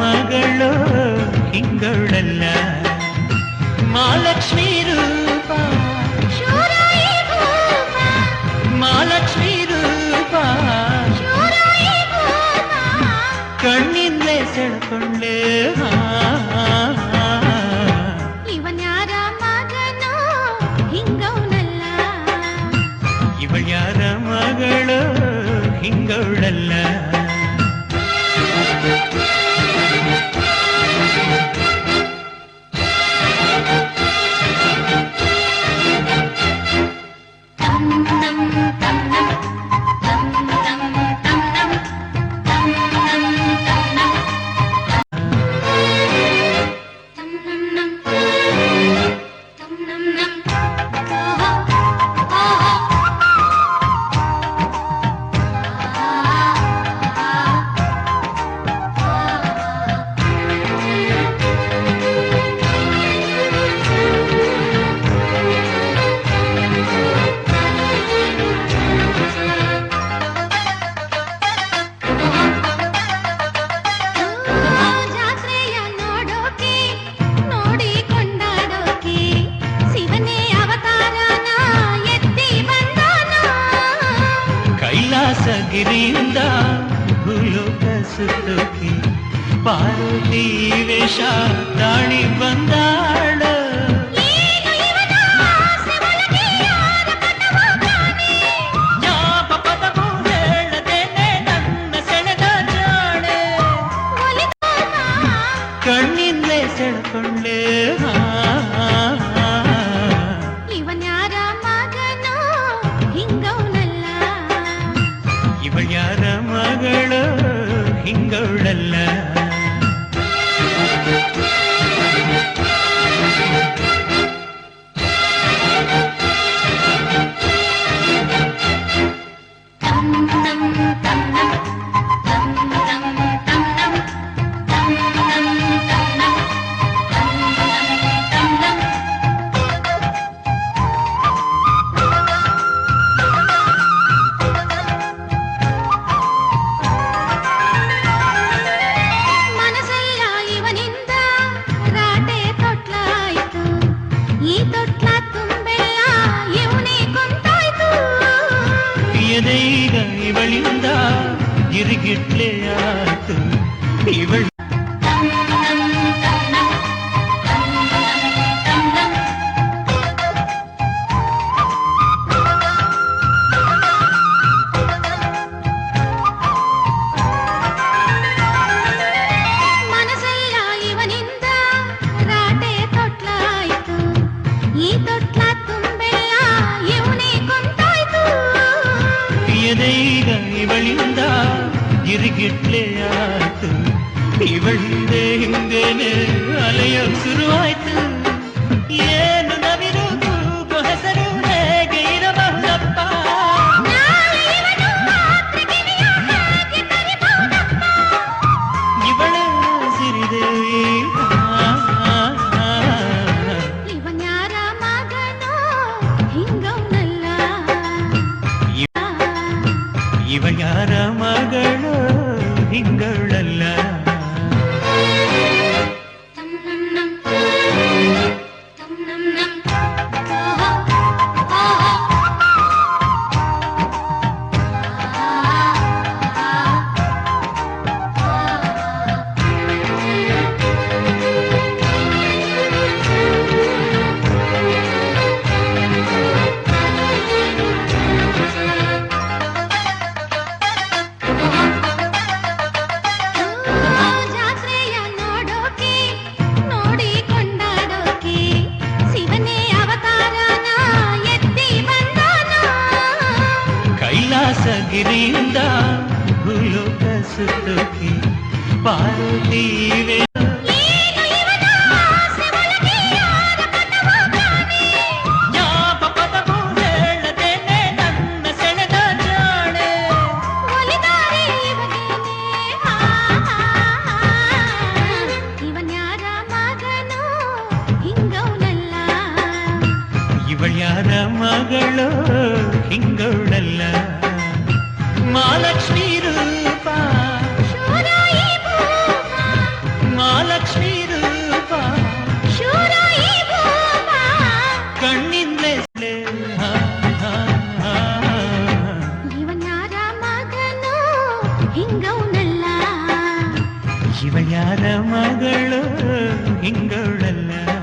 ಮಗಳು ಹಿಂಗಳಲ್ಲ ಮಹಾಲಕ್ಷ್ಮೀ ರೂಪ ಮಹಾಲಕ್ಷ್ಮೀ ರೂಪ ಕಣ್ಣಿಂದಲೇ ಸೆಳ್ಕೊಂಡೆ ಇವನ್ಯಾರ ಮಗನೋ ಹಿಂಗವನಲ್ಲ ಇವಳ್ಯಾರ ಮಗಳು ಹಿಂಗವಳಲ್ಲ ಗಿರಿಯಿಂದ ಭೂಲೋಕ ಸುತ್ತೋಕೆ ಪಾರ್ವತಿ ವೇಷ ತಾಳಿ ಬಂದಾಳ ಪದವು ಹೇಳದೇನೆ ನನ್ನ ಸೆಳೆದ ಜಾಣೆ ಕಣ್ಣಿಂದಲೇ ಸೆಳ್ಕೊಂಡೆ ಇವನ್ಯಾರ ಮಗನೋ ಹಿಂಗವನಲ್ಲ ಇವಳ್ಯಾರ ಮಗಳು ಹಿಂಗವಳಲ್ಲ ಈಗ ಇವಳಿಂದ ಗಿರಿಗಿಟ್ಲೆ ಆತು ಇವಳ ಮನಸ್ಸೆಲ್ಲ ಇವನಿಂದ ರಾಟೆ ತೊಟ್ಲಾಯ್ತು ಈ ತೊಟ್ಲ ತುಂಬೆಲ್ಲ ಇವನೇ ಕೊಂತಾಯ್ತು ಈಗ ಇವಳಿಂದ ಗಿರಿಗಿಟ್ಲೆ ಆತು ಇವಳಿಂದೆ ಹಿಂದೇನೆ ಅಲೆಯ ಶುರುವಾಯ್ತು ಏನು ನವಿರು ಕೂಗು ಹೆಸರು ಹೇಗೆ ಇರಬಹುದಪ್ಪ ಇವಳ ಸಿರಿದೇವಿ ಇವನ್ಯಾರ ಮಗನೋ ಹಿಂಗವನಲ್ಲ ಇವಳ್ಯಾರ ಮಗಳು ಹಿಂಗಳಲ್ಲ ಗಿರಿಯಿಂದ ಭೂಲೋಕ ಸುತ್ತೋಕೆ ಪಾರ್ವತಿ ಪದವು ಹೇಳದೇನೆ ನನ್ನ ಸೆಳೆದ ಜಾಣೆ ಇವನ್ಯಾರ ಮಗನೋ ಹಿಂಗವನಲ್ಲ ಇವಳ್ಯಾರ ಮಗಳು ಹಿಂಗವಳಲ್ಲ ಮಹಾಲಕ್ಷ್ಮೀ ರೂಪ ಮಗಳು ಹಿಂಗವಳಲ್ಲ.